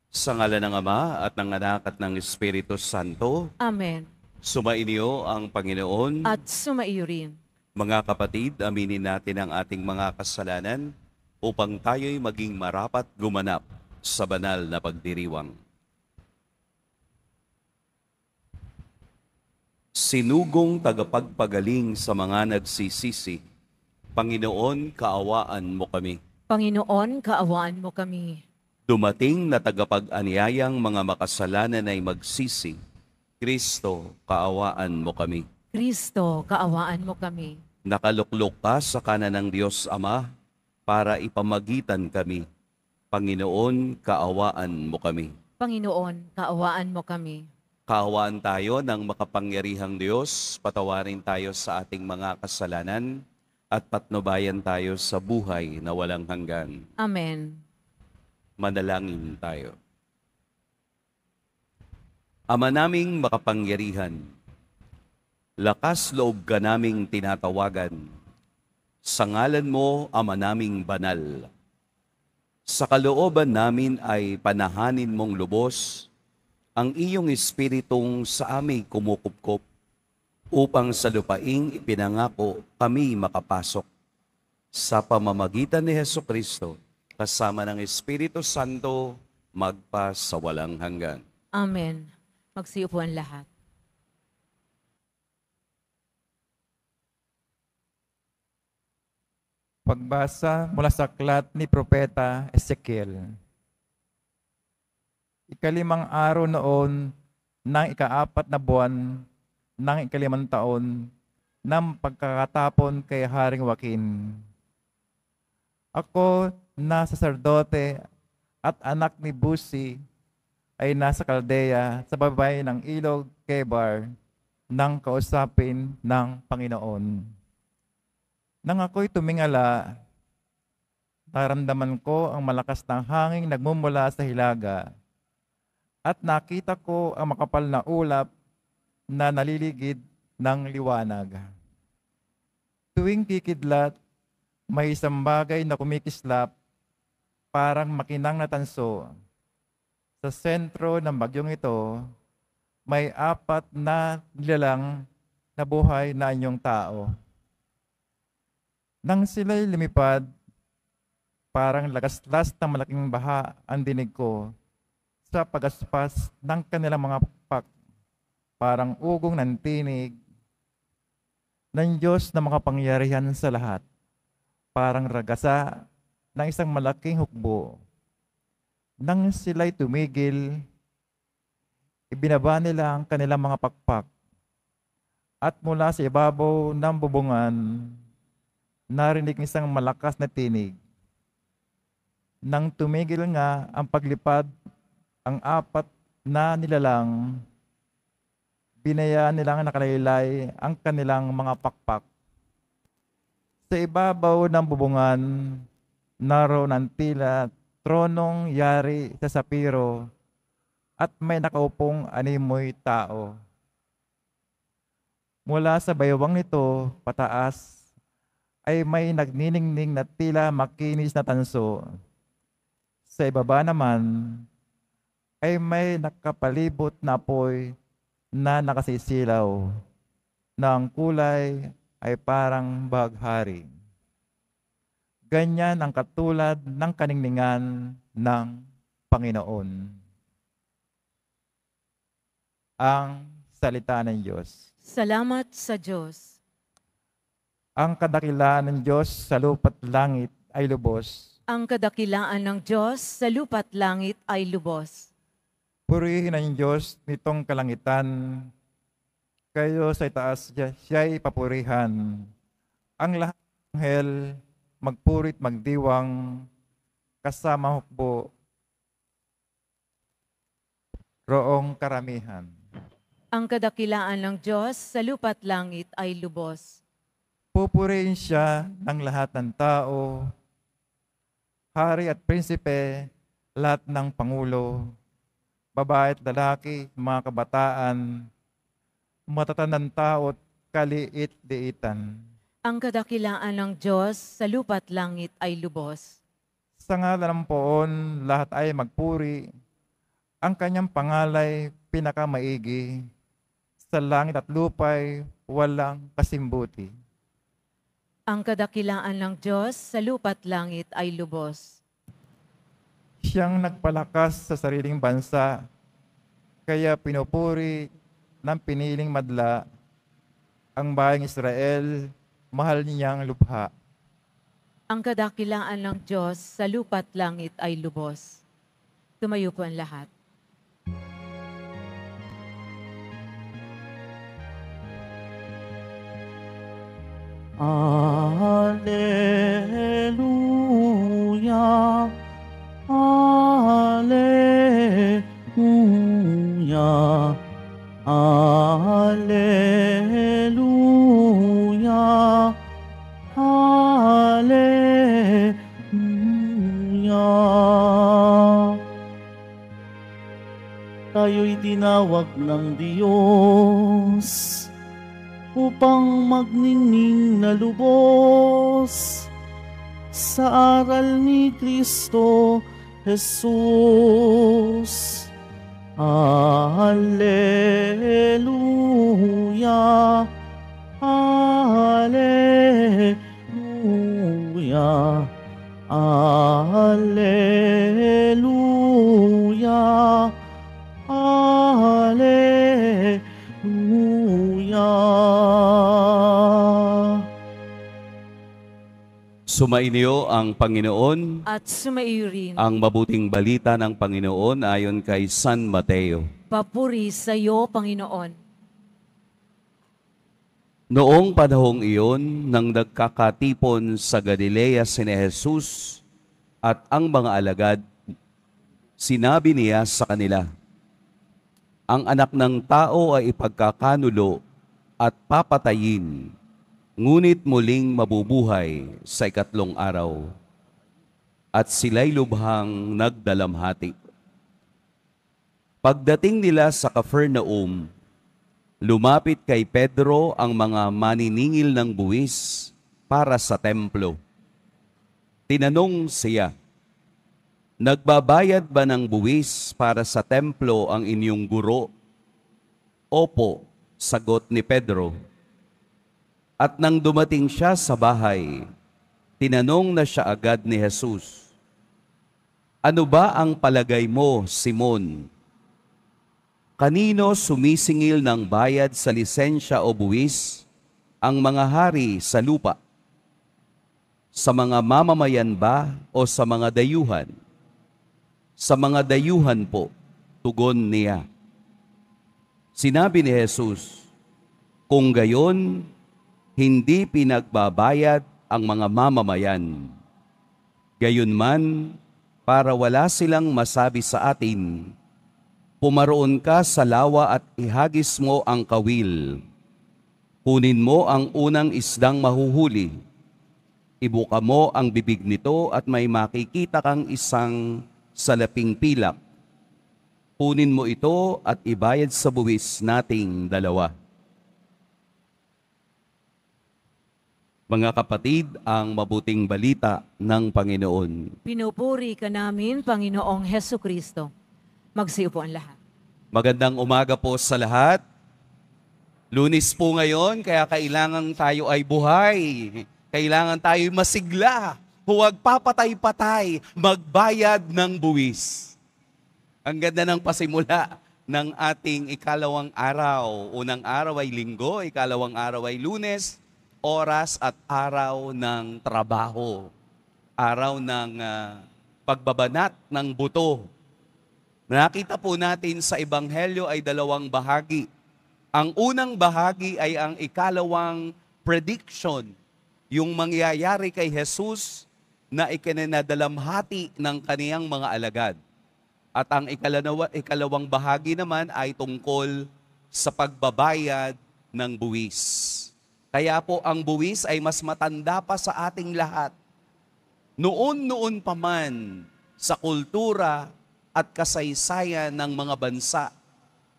Sa ngalan ng Ama at ng Anak at ng Espiritu Santo, Amen. sumainyo ang Panginoon. At sumaiyo rin. Mga kapatid, aminin natin ang ating mga kasalanan upang tayo'y maging marapat gumanap sa banal na pagdiriwang. Sinugong tagapagpagaling sa mga nagsisisi, Panginoon, kaawaan mo kami. Panginoon, kaawaan mo kami. Dumating na tagapag-anyayang mga makasalanan ay magsisi, Kristo, kaawaan mo kami. Kristo, kaawaan mo kami. Nakaluklok ka sa kanan ng Diyos Ama para ipamagitan kami. Panginoon, kaawaan mo kami. Panginoon, kaawaan mo kami. Kaawaan tayo ng makapangyarihang Diyos, patawarin tayo sa ating mga kasalanan, at patnubayan tayo sa buhay na walang hanggan. Amen. Manalangin tayo. Ama naming makapangyarihan, lakas loob ka naming tinatawagan. Sa ngalan mo, Ama naming banal. Sa kalooban namin ay panahanin mong lubos ang iyong espiritong sa aming kumukupkop upang sa lupaing ipinangako kami makapasok. Sa pamamagitan ni Hesukristo, kasama ng Espiritu Santo, magpa sa walang hanggan. Amen. Magsiupo ang lahat. Pagbasa mula sa aklat ni Propeta Ezekiel. Ikalimang araw noon ng ikaapat na buwan ng ikalimang taon ng pagkakatapon kay Haring Joaquin. Ako na saserdote at anak ni Busi ay nasa Kaldea sa babay ng ilog Kebar nang kausapin ng Panginoon. Nang ako'y tumingala, naramdaman ko ang malakas na hangin nagmumula sa hilaga at nakita ko ang makapal na ulap na naliligid ng liwanag. Tuwing kikidlat, may isang bagay na kumikislap parang makinang na tanso. Sa sentro ng bagyong ito, may apat na nilalang na buhay na anyong tao. Nang sila'y lumipad, parang lagaslas ng malaking baha ang dinig ko sa pagaspas ng kanilang mga pakpak, parang ugong ng tinig ng Diyos na makapangyarihan sa lahat, parang ragasa ng isang malaking hukbo. Nang sila'y tumigil, ibinaba nila ang kanilang mga pakpak at mula sa ibabaw ng bubungan, narinig isang malakas na tinig. Nang tumigil nga ang paglipad, ang apat na nilalang, binayaan nilang nakalaylay ang kanilang mga pakpak. Sa ibabaw ng bubungan, naroon ang tila tronong yari sa sapiro at may nakaupong animoy tao. Mula sa baywang nito pataas, ay may nagniningning na tila makinis na tanso. Sa ibaba naman, ay may nakapalibot na apoy na nakasisilaw, na ang kulay ay parang baghari. Ganyan ang katulad ng kaningningan ng Panginoon. Ang salita ng Diyos. Salamat sa Diyos. Ang kadakilaan ng Diyos sa lupa't langit ay lubos. Ang kadakilaan ng Diyos sa lupa't langit ay lubos. Purihin ang Diyos nitong kalangitan. Kayo sa itaas siya'y papurihan. Ang lahat ng anghel magpurit magdiwang kasama hukbo roong karamihan. Ang kadakilaan ng Diyos sa lupa't langit ay lubos. Pupurihin siya ng lahat ng tao, hari at prinsipe, lahat ng pangulo, babae at lalaki, mga kabataan, matatandang tao at kaliit-liitan. Ang kadakilaan ng Diyos sa lupa't langit ay lubos. Sa ngalan ng Poon, lahat ay magpuri Ang kanyang pangalay pinakamaigi. Sa langit at lupay, walang kasimbuti. Ang kadakilaan ng Diyos sa lupa't langit ay lubos. Siyang nagpalakas sa sariling bansa, kaya pinupuri ng piniling madla ang bayang Israel, mahal niyang lubha. Ang kadakilaan ng Diyos sa lupa't langit ay lubos. Tumayo po ang lahat. Alleluia, Alleluia, Alleluia, Alleluia. Tayo'y tinawag ng Diyos upang magningning na lubos sa aral ni Kristo Jesus. Alleluia, Alleluia, Alleluia, Alleluia. Sumainyo ang Panginoon, At sumaiyo rin. ang mabuting balita ng Panginoon ayon kay San Mateo. Papuri sa iyo, Panginoon. Noong panahong iyon, nang nagkakatipon sa Galilea sina Jesus at ang mga alagad, sinabi niya sa kanila, "Ang anak ng tao ay ipagkakanulo at papatayin, ngunit muling mabubuhay sa ikatlong araw." At sila'y lubhang nagdalamhati. Pagdating nila sa Capernaum, lumapit kay Pedro ang mga maniningil ng buwis para sa templo. Tinanong siya, "Nagbabayad ba ng buwis para sa templo ang inyong guro?" "Opo," sagot ni Pedro. At nang dumating siya sa bahay, tinanong na siya agad ni Jesus, "Ano ba ang palagay mo, Simon? Kanino sumisingil ng bayad sa lisensya o buwis ang mga hari sa lupa? Sa mga mamamayan ba o sa mga dayuhan?" "Sa mga dayuhan po," tugon niya. Sinabi ni Jesus, "Kung gayon, hindi pinagbabayad ang mga mamamayan. Gayunman, para wala silang masabi sa atin, pumaroon ka sa lawa at ihagis mo ang kawil. Kunin mo ang unang isdang mahuhuli. Ibuka mo ang bibig nito at may makikita kang isang salaping pilak. Kunin mo ito at ibayad sa buwis nating dalawa." Mga kapatid, ang mabuting balita ng Panginoon. Pinupuri ka namin, Panginoong Heso Kristo. Magsiupo ang lahat. Magandang umaga po sa lahat. Lunes po ngayon, kaya kailangan tayo ay buhay. Kailangan tayo masigla. Huwag papatay-patay, magbayad ng buwis. Ang ganda ng pasimula ng ating ikalawang araw. Unang araw ay Linggo, ikalawang araw ay Lunes, oras at araw ng trabaho. Araw ng pagbabanat ng buto. Nakita po natin sa Ebanghelyo ay dalawang bahagi. Ang unang bahagi ay ang ikalawang prediction, yung mangyayari kay Jesus na ikinadalamhati ng kaniyang mga alagad. At ang ikalawang bahagi naman ay tungkol sa pagbabayad ng buwis. Kaya po ang buwis ay mas matanda pa sa ating lahat. Noon pa man sa kultura at kasaysayan ng mga bansa,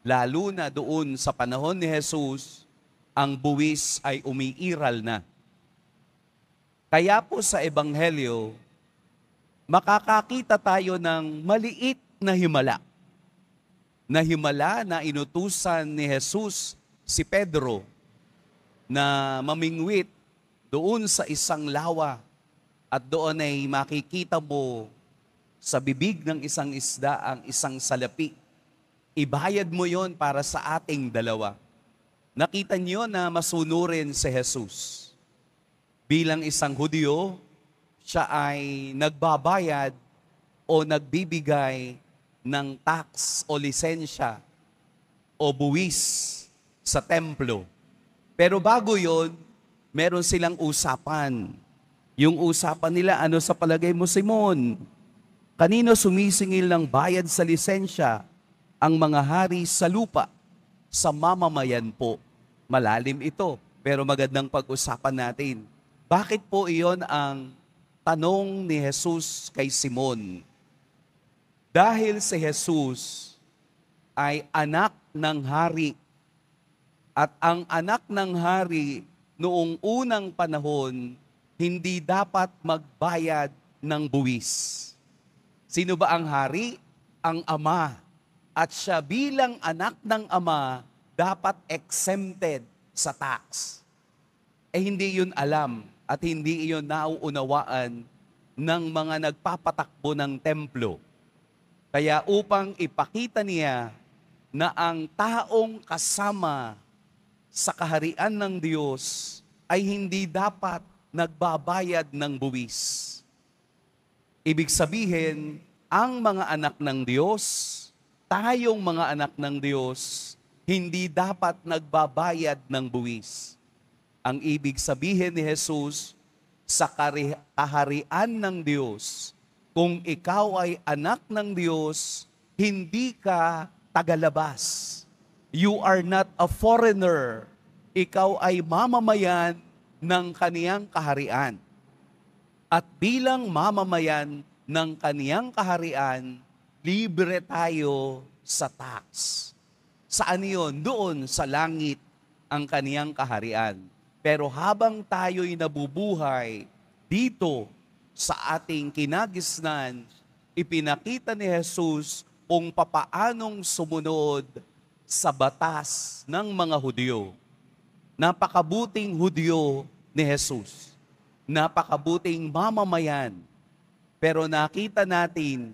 lalo na doon sa panahon ni Jesus, ang buwis ay umiiral na. Kaya po sa Ebanghelyo, makakakita tayo ng maliit na himala. na himala na inutusan ni Jesus si Pedro na mamingwit doon sa isang lawa at doon ay makikita mo sa bibig ng isang isda ang isang salapi. Ibayad mo yon para sa ating dalawa. Nakita niyo na masunurin si Jesus. Bilang isang Hudyo, siya ay nagbabayad o nagbibigay ng tax o lisensya o buwis sa templo. Pero bago yon, meron silang usapan. Yung usapan nila, ano sa palagay mo, Simon? Kanino sumisingil ng bayad sa lisensya? Ang mga hari sa lupa, sa mamamayan po. Malalim ito, pero magandang pag-usapan natin. Bakit po iyon ang tanong ni Jesus kay Simon? Dahil si Jesus ay anak ng hari. At ang anak ng hari noong unang panahon, hindi dapat magbayad ng buwis. Sino ba ang hari? Ang ama. At siya bilang anak ng ama, dapat exempted sa tax. Hindi yun alam at hindi yun nauunawaan ng mga nagpapatakbo ng templo. Kaya upang ipakita niya na ang taong kasama sa kaharian ng Diyos ay hindi dapat nagbabayad ng buwis. Ibig sabihin, ang mga anak ng Diyos, tayong mga anak ng Diyos, hindi dapat nagbabayad ng buwis. Ang ibig sabihin ni Jesus, sa kaharian ng Diyos, kung ikaw ay anak ng Diyos, hindi ka tagalabas. You are not a foreigner. Ikaw ay mamamayan ng kaniyang kaharian. At bilang mamamayan ng kaniyang kaharian, libre tayo sa tax. Saan yun? Doon sa langit ang kaniyang kaharian. Pero habang tayo'y nabubuhay dito sa ating kinagisnan, ipinakita ni Jesus kung papaanong sumunod sa batas ng mga Hudyo. Napakabuting Hudyo ni Jesus. Napakabuting mamamayan. Pero nakita natin,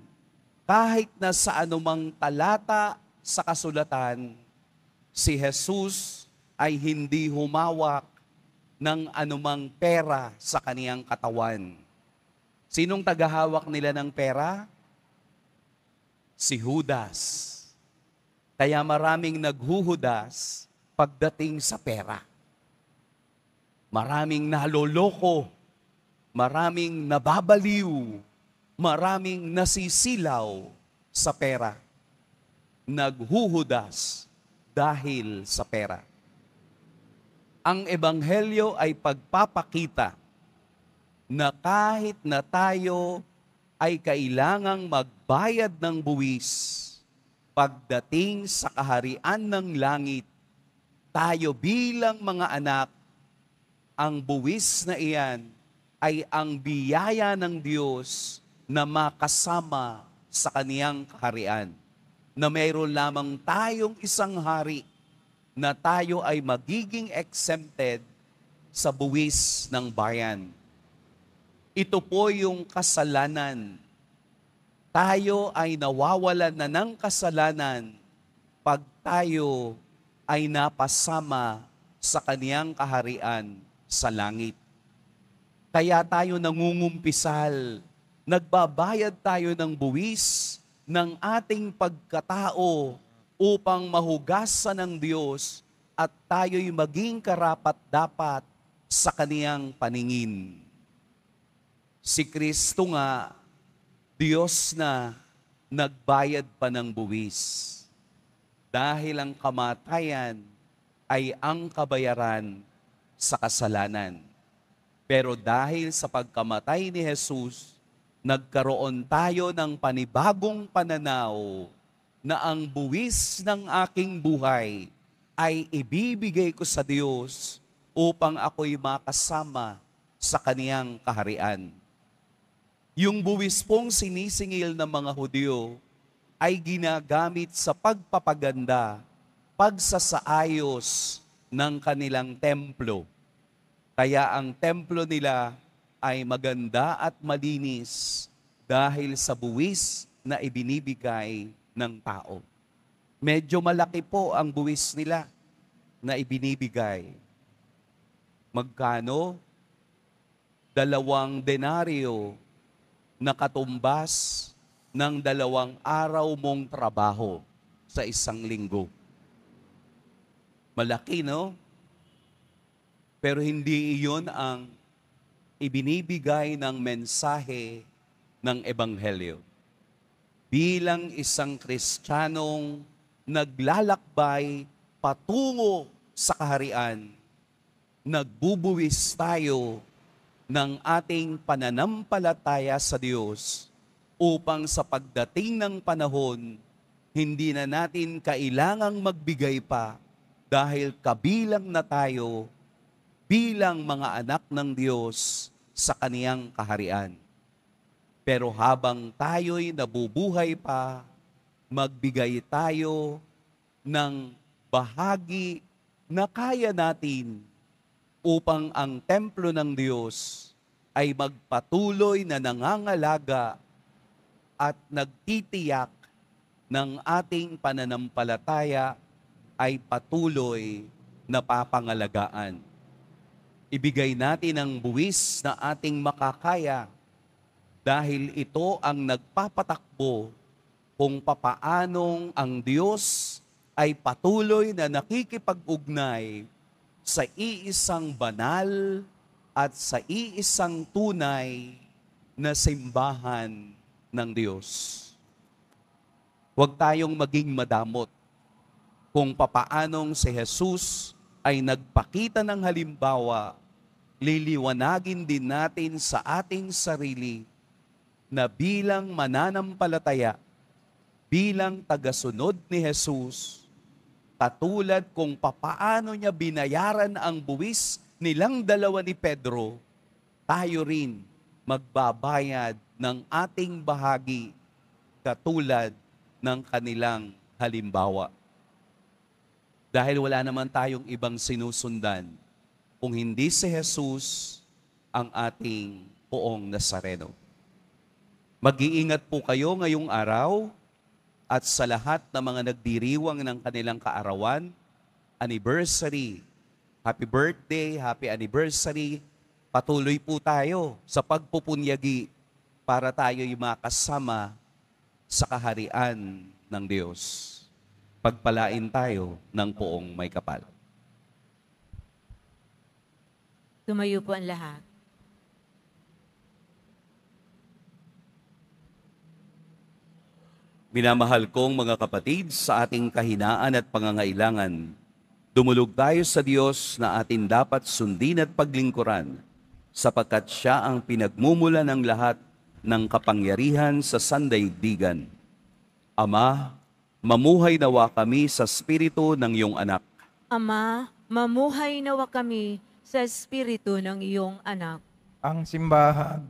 kahit na sa anumang talata sa kasulatan, si Jesus ay hindi humawak ng anumang pera sa kaniyang katawan. Sinong tagahawak nila ng pera? Si Judas. Kaya maraming naghuhudas pagdating sa pera. Maraming naloloko, maraming nababaliw, maraming nasisilaw sa pera. Naghuhudas dahil sa pera. Ang ebanghelyo ay pagpapakita na kahit na tayo ay kailangang magbayad ng buwis pagdating sa kaharian ng langit, tayo bilang mga anak, ang buwis na iyan ay ang biyaya ng Diyos na makasama sa kaniyang kaharian. Na mayroon lamang tayong isang hari na tayo ay magiging exempted sa buwis ng bayan. Ito po yung kasalanan. Tayo ay nawawalan na ng kasalanan pag tayo ay napasama sa kaniyang kaharian sa langit. Kaya tayo nangungumpisal, nagbabayad tayo ng buwis ng ating pagkatao upang mahugasan ng Diyos at tayo'y maging karapat-dapat sa kaniyang paningin. Si Kristo nga, Diyos na nagbayad pa ng buwis. Dahil ang kamatayan ay ang kabayaran sa kasalanan. Pero dahil sa pagkamatay ni Jesus, nagkaroon tayo ng panibagong pananaw na ang buwis ng aking buhay ay ibibigay ko sa Diyos upang ako'y makasama sa kaniyang kaharian. Yung buwis pong sinisingil ng mga Hudyo ay ginagamit sa pagpapaganda, pagsasaayos ng kanilang templo. Kaya ang templo nila ay maganda at malinis dahil sa buwis na ibinibigay ng tao. Medyo malaki po ang buwis nila na ibinibigay. Magkano? 2 denaryo na katumbas ng 2 araw mong trabaho sa isang linggo. Malaki, no? Pero hindi iyon ang ibinibigay ng mensahe ng Ebanghelyo. Bilang isang Kristiyanong naglalakbay patungo sa kaharian, nagbubuwis tayo ng ating pananampalataya sa Diyos upang sa pagdating ng panahon, hindi na natin kailangang magbigay pa dahil kabilang na tayo bilang mga anak ng Diyos sa kaniyang kaharian. Pero habang tayo'y nabubuhay pa, magbigay tayo ng bahagi na kaya natin upang ang templo ng Diyos ay magpatuloy na nangangalaga at nagtitiyak ng ating pananampalataya ay patuloy na papangalagaan. Ibigay natin ang buwis na ating makakaya dahil ito ang nagpapatakbo kung papaanong ang Diyos ay patuloy na nakikipag-ugnay sa iisang banal at sa iisang tunay na simbahan ng Diyos. Huwag tayong maging madamot kung papaanong si Jesus ay nagpakita ng halimbawa, liliwanagin din natin sa ating sarili na bilang mananampalataya, bilang tagasunod ni Jesus, katulad kung papaano niya binayaran ang buwis nilang 2 ni Pedro, tayo rin magbabayad ng ating bahagi katulad ng kanilang halimbawa. Dahil wala naman tayong ibang sinusundan kung hindi si Jesus ang ating poong Nazareno. Mag-iingat po kayo ngayong araw at sa lahat ng mga nagdiriwang ng kanilang kaarawan, anniversary, happy birthday, happy anniversary, patuloy po tayo sa pagpupunyagi para tayo'y makasama sa kaharian ng Diyos. Pagpalain tayo ng poong may kapal. Tumayo po ang lahat. Minamahal kong mga kapatid, sa ating kahinaan at pangangailangan, dumulog tayo sa Diyos na atin dapat sundin at paglingkuran, sapagkat Siya ang pinagmumula ng lahat ng kapangyarihan sa sandaigdigan. Ama, mamuhay nawa kami sa Espiritu ng iyong anak. Ama, mamuhay nawa kami sa Espiritu ng iyong anak. Ang simbahan,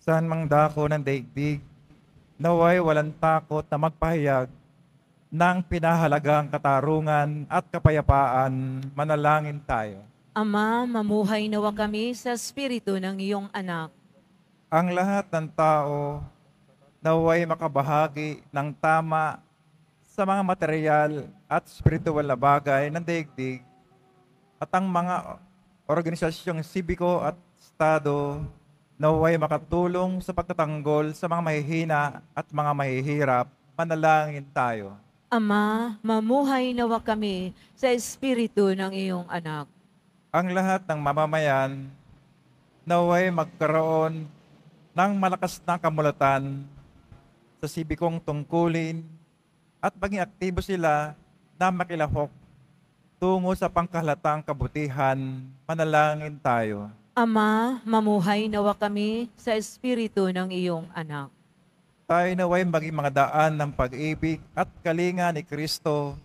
saan mang dako ng daigdig, naway walang takot na magpahayag ng pinahalagang katarungan at kapayapaan, manalangin tayo. Ama, mamuhay nawa kami sa Espiritu ng iyong anak. Ang lahat ng tao naway makabahagi ng tama sa mga material at spiritual na bagay ng daigdig at ang mga organisasyong sibiko at estado naway makatulong sa pagtatanggol sa mga mahihina at mga mahihirap, manalangin tayo. Ama, mamuhay nawa kami sa Espiritu ng iyong anak. Ang lahat ng mamamayan naway magkaroon ng malakas na kamulatan sa sibikong tungkulin at maging aktibo sila na makilahok tungo sa pangkahalatang kabutihan, manalangin tayo. Ama, mamuhay nawa kami sa Espiritu ng iyong anak. Tayo naway maging mga daan ng pag-ibig at kalinga ni Kristo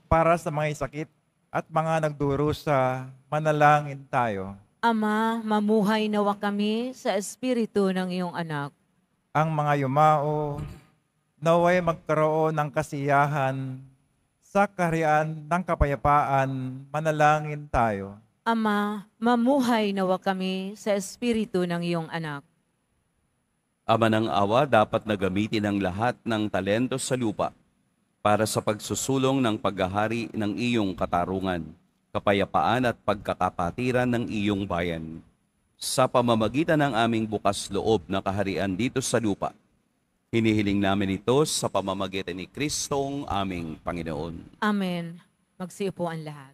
para sa mga sakit at mga nagdurusa, manalangin tayo. Ama, mamuhay nawa kami sa Espiritu ng iyong anak. Ang mga yumao naway magkaroon ng kasiyahan sa kaharian ng kapayapaan. Manalangin tayo. Ama, mamuhay nawa kami sa espiritu ng iyong anak. Ama ng awa, dapat na gamitin ang lahat ng talento sa lupa para sa pagsusulong ng paghahari ng iyong katarungan, kapayapaan at pagkakapatiran ng iyong bayan. Sa pamamagitan ng aming bukas loob na kaharian dito sa lupa, hinihiling namin ito sa pamamagitan ni Kristong aming Panginoon. Amen. Magsiupo ang lahat.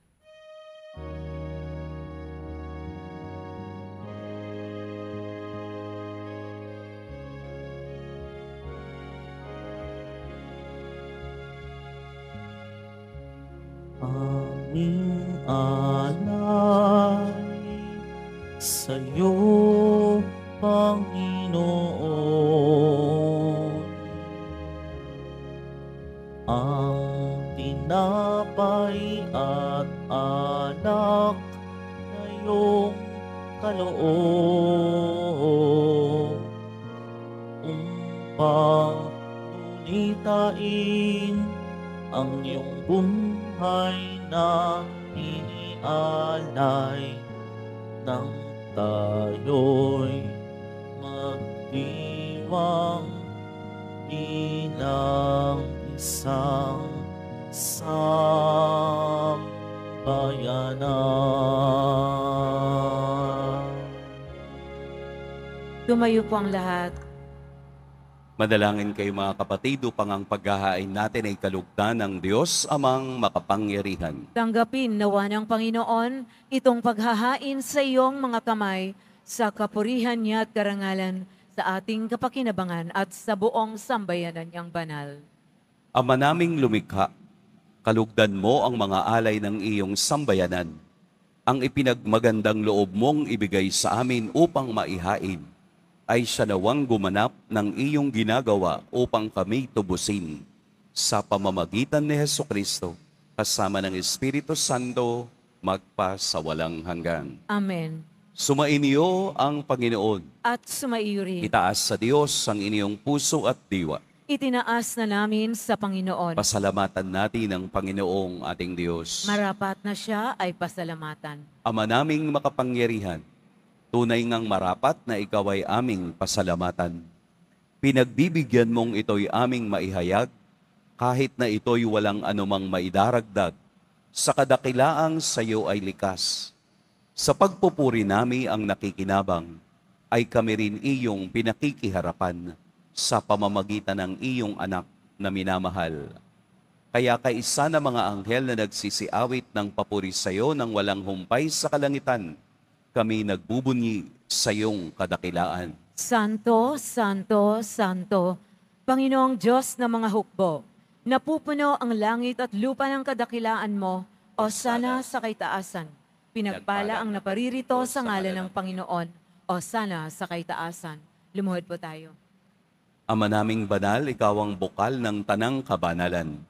Aming alay sa'yo, Panginoon. Ang tinapay at alak na iyong kaloob upang ulitain ang iyong buhay na inialay nang tayo'y magdiwang bilang isang sambayanan. Tumayo po ang lahat. Madalangin kayo mga kapatid upang ang paghahain natin ay kalugdan ng Diyos amang makapangyarihan. Tanggapin nawa ng Panginoon itong paghahain sa iyong mga kamay sa kapurihan niya at karangalan sa ating kapakinabangan at sa buong sambayanan niyang banal. Ama naming lumikha, kalugdan mo ang mga alay ng iyong sambayanan, ang ipinagmagandang loob mong ibigay sa amin upang maihain, ay siya nawang gumanap ng iyong ginagawa upang kami tubusin sa pamamagitan ni Hesukristo, kasama ng Espiritu Santo, magpa sa walang hanggan. Amen. Sumainyo ang Panginoon. At sumaiyo rin. Itaas sa Diyos ang inyong puso at diwa. Itinaas na namin sa Panginoon. Pasalamatan natin ang Panginoong ating Diyos. Marapat na siya ay pasalamatan. Ama naming makapangyarihan, tunay ngang marapat na ikaw ay aming pasalamatan. Pinagbibigyan mong ito'y aming maihayag, kahit na ito'y walang anumang maidaragdag, sa kadakilaang sa iyo ay likas. Sa pagpupuri nami ang nakikinabang, ay kami rin iyong pinakikiharapan sa pamamagitan ng iyong anak na minamahal. Kaya kaisa na mga anghel na nagsisiawit ng papuri sa iyo nang walang humpay sa kalangitan, kami nagbubunyi sa iyong kadakilaan. Santo, Santo, Santo, Panginoong Diyos ng mga hukbo, napupuno ang langit at lupa ng kadakilaan mo, o sana sa kaitaasan. Pinagpala ang naparirito sa ngalan ng Panginoon, o sana sa kaitaasan. Lumuhod po tayo. Ama naming banal, ikaw ang bukal ng tanang kabanalan.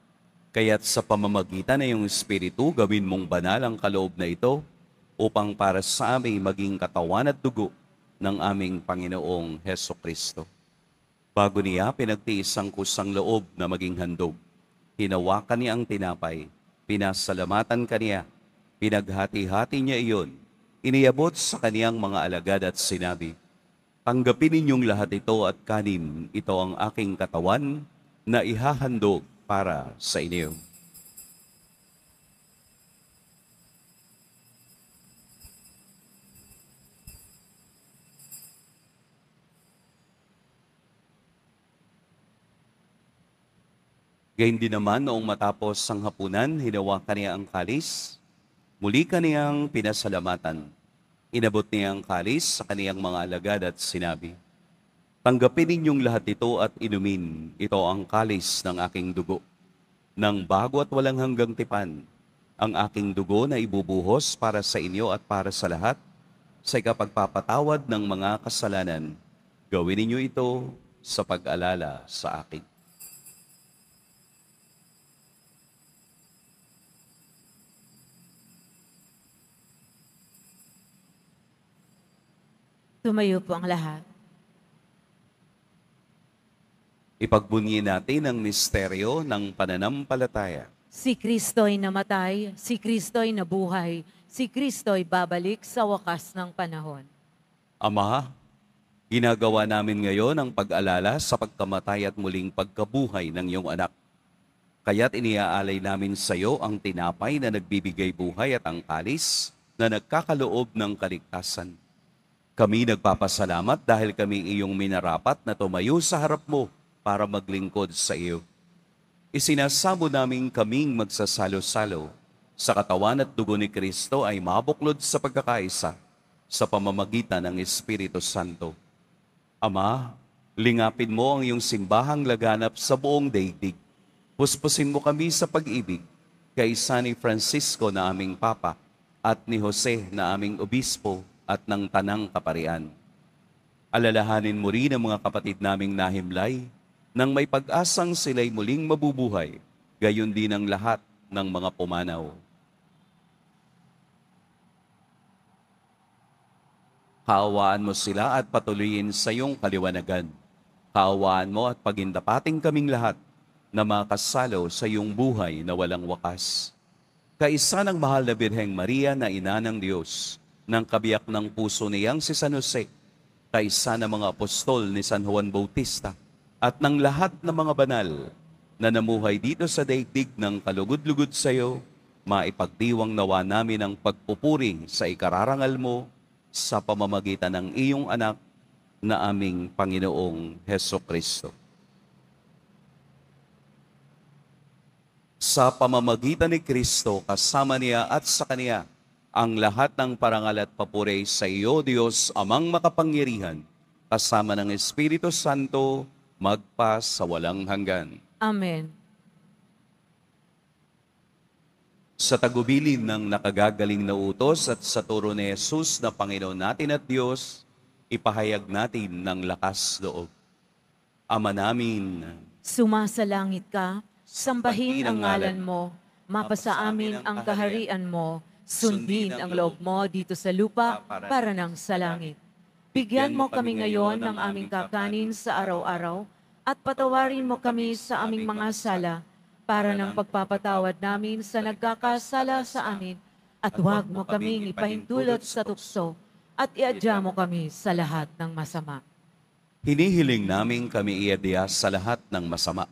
Kaya't sa pamamagitan ng iyong Espiritu, gawin mong banal ang kaloob na ito, upang para sa amin maging katawan at dugo ng aming Panginoong Hesukristo. Bago niya pinagtiis ang kusang loob na maging handog, hinawakan niya ang tinapay, pinasalamatan kaniya, pinaghati-hati niya iyon, iniabot sa kaniyang mga alagad at sinabi, "Tanggapin ninyong lahat ito at kanin, ito ang aking katawan na ihahandog para sa inyo." Gayun din naman noong matapos ang hapunan, hinawakan niya ang kalis, muli kaniyang pinasalamatan. Inabot niya ang kalis sa kaniyang mga alagad at sinabi, "Tanggapin ninyong lahat ito at inumin, ito ang kalis ng aking dugo, ng bago at walang hanggang tipan, ang aking dugo na ibubuhos para sa inyo at para sa lahat, sa ikapagpapatawad ng mga kasalanan. Gawin ninyo ito sa pag-alala sa akin." Tumayo po ang lahat. Ipagbunyi natin ang misteryo ng pananampalataya. Si Kristo'y namatay, si Kristo'y nabuhay, si Kristo'y babalik sa wakas ng panahon. Ama, ginagawa namin ngayon ang pag-alala sa pagkamatay at muling pagkabuhay ng iyong anak. Kaya't iniaalay namin sa iyo ang tinapay na nagbibigay buhay at ang kalis na nagkakaloob ng kaligtasan. Kami nagpapasalamat dahil kami iyong minarapat na tumayo sa harap mo para maglingkod sa iyo. Isinasamo namin kaming magsasalo-salo sa katawan at dugo ni Kristo ay mabuklod sa pagkakaisa sa pamamagitan ng Espiritu Santo. Ama, lingapin mo ang iyong simbahang laganap sa buong daigdig. Puspusin mo kami sa pag-ibig kay San Francisco na aming Papa at ni Jose na aming Obispo at ng Tanang Kaparian. Alalahanin mo rin ang mga kapatid naming nahimlay nang may pag-asang sila'y muling mabubuhay, gayon din ang lahat ng mga pumanaw. Kaawaan mo sila at patuloyin sa iyong kaliwanagan. Kaawaan mo at pagindapating kaming lahat na makasalo sa iyong buhay na walang wakas. Kaisa ng mahal na Birheng Maria na ina ng Diyos, ng kabiyak ng puso niyang si San Jose, kaisa ng mga apostol ni San Juan Bautista, at ng lahat ng mga banal na namuhay dito sa daigdig ng kalugod-lugod sa iyo, maipagdiwang nawa namin ang pagpupuri sa ikararangal mo sa pamamagitan ng iyong anak na aming Panginoong Hesukristo. Sa pamamagitan ni Kristo, kasama niya at sa Kaniya, ang lahat ng parangal at papuri sa iyo, Diyos, Amang makapangyarihan, kasama ng Espiritu Santo, magpa sa walang hanggan. Amen. Sa tagubilin ng nakagagaling na utos at sa turo ni Jesus na Panginoon natin at Diyos, ipahayag natin ng lakas loob. Ama namin, Sumasalangit ka, sambahin ang ngalan mo, mapasa amin ang kaharian mo, sundin ang loob mo dito sa lupa para ng sa langit. Bigyan mo kami ngayon ng aming kakanin sa araw-araw at patawarin mo kami sa aming mga sala para ng pagpapatawad namin sa nagkakasala sa amin at huwag mo kaming ipahintulot sa tukso at iadya mo kami sa lahat ng masama. hinihiling namin kami iadya sa lahat ng masama.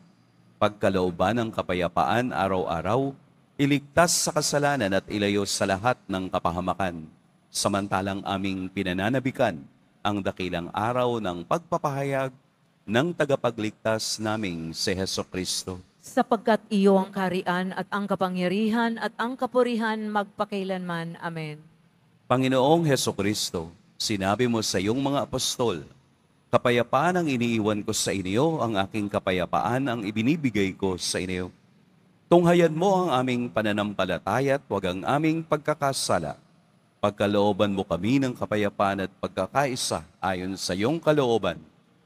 Pagkalooban ng kapayapaan araw-araw, iligtas sa kasalanan at ilayo sa lahat ng kapahamakan, samantalang aming pinananabikan ang dakilang araw ng pagpapahayag ng tagapagligtas naming si Hesukristo. Sapagkat iyo ang kaharian at ang kapangyarihan at ang kapurihan magpakailanman. Amen. Panginoong Hesukristo, sinabi mo sa iyong mga apostol, kapayapaan ang iniiwan ko sa inyo, ang aking kapayapaan ang ibinibigay ko sa inyo. Tunghayan mo ang aming pananampalataya at huwag ang aming pagkakasala. Pagkalooban mo kami ng kapayapaan at pagkakaisa ayon sa iyong kalooban,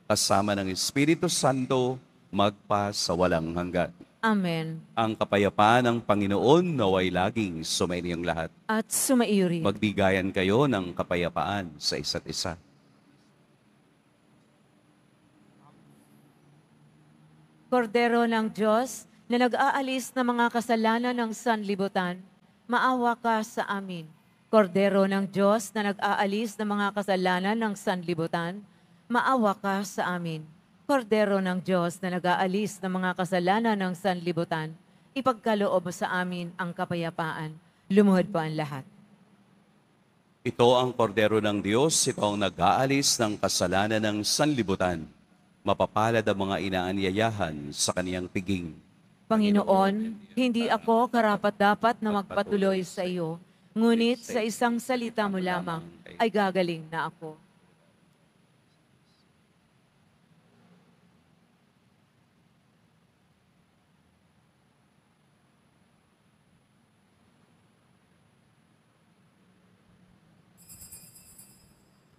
kasama ng Espiritu Santo, magpa sa walang hanggan. Amen. Ang kapayapaan ng Panginoon naway laging sumainyong lahat. At sumaiyo rin. Magbigayan kayo ng kapayapaan sa isa't isa. Kordero ng Diyos na nag-aalis ng mga kasalanan ng sanlibutan, maawa ka sa amin. Kordero ng Diyos na nag-aalis ng mga kasalanan ng sanlibutan, maawa ka sa amin. Kordero ng Diyos na nag-aalis ng mga kasalanan ng sanlibutan, ipagkaloob sa amin ang kapayapaan. Lumuhod po ang lahat. Ito ang kordero ng Diyos, ito ang nag-aalis ng kasalanan ng sanlibutan. Mapapalad ang mga inaanyayahan sa kaniyang piging. Panginoon, hindi ako karapat-dapat na magpatuloy sa iyo, ngunit sa isang salita mo lamang ay gagaling na ako.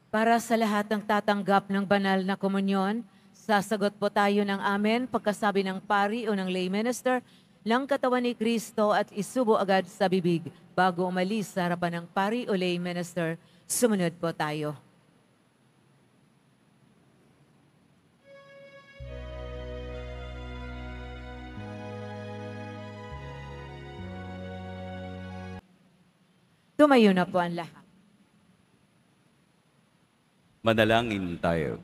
Para sa lahat ng tatanggap ng banal na komunyon, sasagot po tayo ng amen pagkasabi ng pari o ng lay minister ng katawan ni Kristo at isubo agad sa bibig. Bago umalis sa harapan ng pari o lay minister, sumunod po tayo. Tumayo na po ang lahat. Manalangin tayo.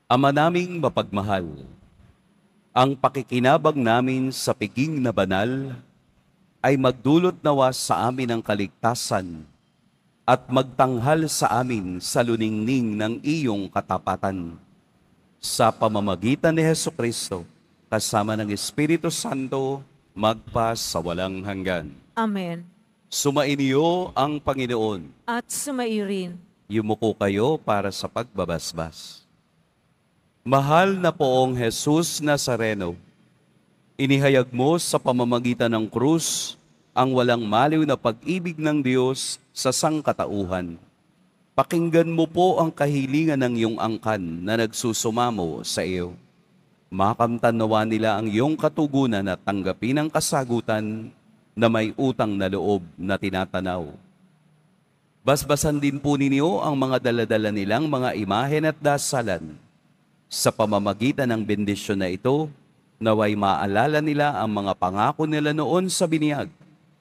Ama naming mapagmahal, ang pakikinabang namin sa piging na banal ay magdulot nawa sa amin ng kaligtasan at magtanghal sa amin sa luningning ng iyong katapatan. Sa pamamagitan ni Hesukristo, kasama ng Espiritu Santo, magpa sa walang hanggan. Amen. Sumainyo ang Panginoon. At sumairin. Yumuko kayo para sa pagbabasbas. Mahal na Poong Jesus Nazareno, inihayag mo sa pamamagitan ng krus ang walang maliw na pag-ibig ng Diyos sa sangkatauhan. Pakinggan mo po ang kahilingan ng iyong angkan na nagsusumamo sa iyo. Makamtan nawa nila ang iyong katugunan at tanggapin ang kasagutan na may utang na loob na tinatanaw. Basbasan din po ninyo ang mga daladala nilang mga imahen at dasalan. Sa pamamagitan ng bendisyon na ito, naway maalala nila ang mga pangako nila noon sa biniyag,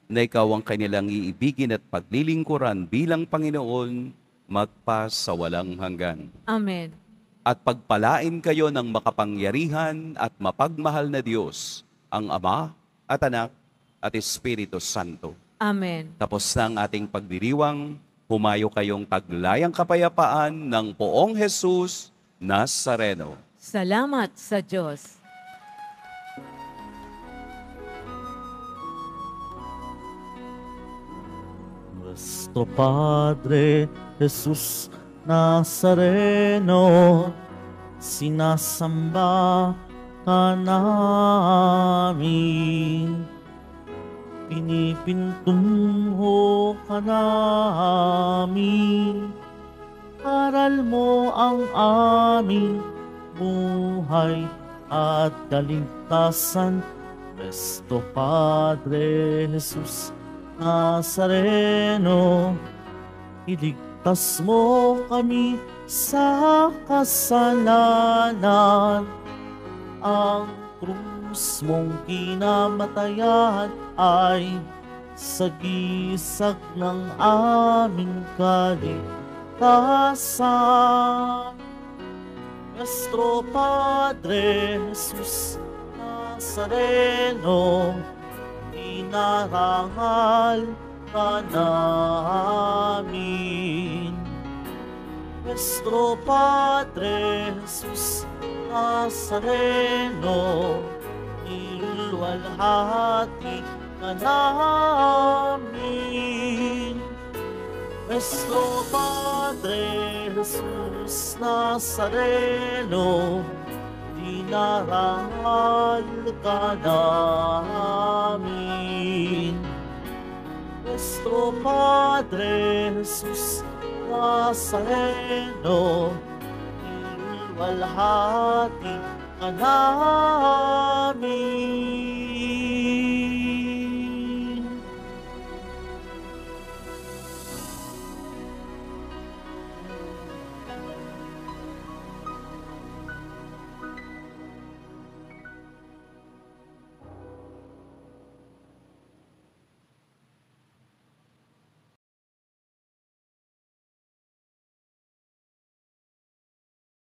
na ikaw ang kanilang iibigin at paglilingkuran bilang Panginoon, magpa sa walang hanggan. Amen. At pagpalain kayo ng makapangyarihan at mapagmahal na Diyos, ang Ama at Anak at Espiritu Santo. Amen. Tapos na ang ating pagdiriwang, humayo kayong taglayang kapayapaan ng Poong Jesus Nazareno. Salamat sa Diyos. Nuestro Padre Jesus Nazareno, sinasamba ka namin. Pinipintunho ka namin. Aral mo ang aming buhay at kaligtasan. Nuestro Padre Jesus Nazareno, iligtas mo kami sa kasalanan. Ang krus mong kinamatayan ay sagisag ng aming kaligtasan. Nuestro Padre Jesus Nazareno, inarangal ka namin. Nuestro Padre Jesus Nazareno, niluwalhati ka namin. Nuestro Padre Jesus Nazareno, dinarangal ka namin. Nuestro Padre Jesus Nazareno, niluwalhati ka namin.